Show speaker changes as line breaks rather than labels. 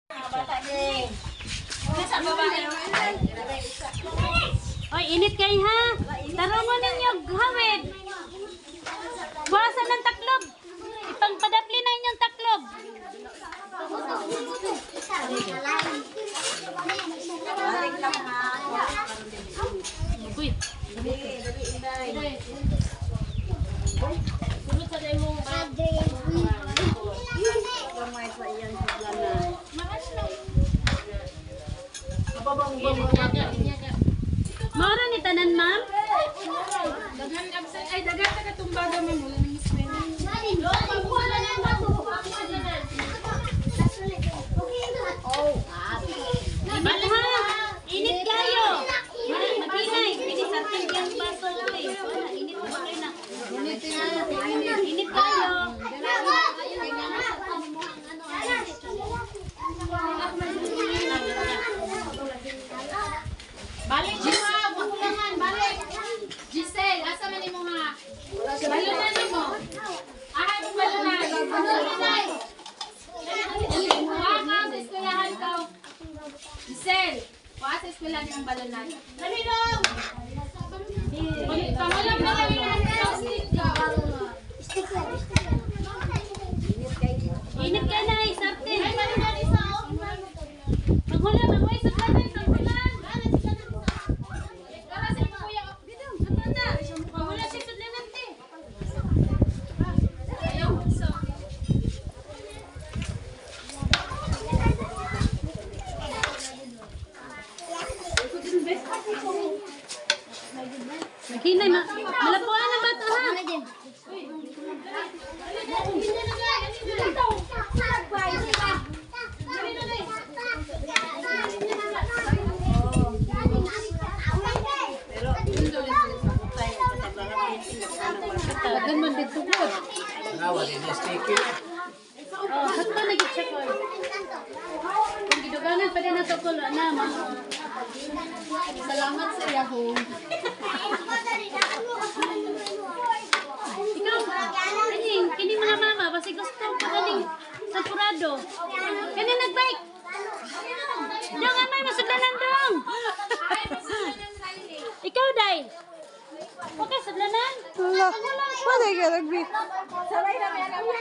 Oy, init kayo ha. Tarungon ninyo, hawid. Buwasan ng taklob. Ipangpadapli na inyong taklob. Uy. Sunod sa demo ba? Mara ni tanan, ma'am?
Daghan absent ay daghan ta katumbaga mo mula ng ismen.
Init ha! Init kayo! Mag-inay! Pinisatin yung baso lang eh. Init na kayo na. Init kayo!
Balik Jima, bukulangan, balik. Giselle, asa man imo ha? Balunan nimo. Ahay mo balunan. Balunan. Wa ka sa eskwelahan ka. Giselle, wa sa eskwelahan yung balunan. Dali lang. Pangulam na lang yung plastic ka.
Init kayo na eh, sarte.
Ay, balunan isa.
Maghulam, maghulam sa kanan, sa kanan.
Para sa imo kuya.
Maghulam siya sa kanan, te.
Ayaw, so.
Maghinay, malapuan ang bato ha. Tagan man dito po.
Nawa din yung sticky.
Oh, sakto lagi check ko. Kung gidugangan pa din na to ko na, ma'am.
Salamat sa Yahoo.
Ikaw, kini mga mama, basi gusto pa galing sa purado. Kani nagbike. Dong, amay, masudlanan dong. Ikaw, Day. Okay, sudlanan.
Wala. Wala ka nagbi.
Sabay na may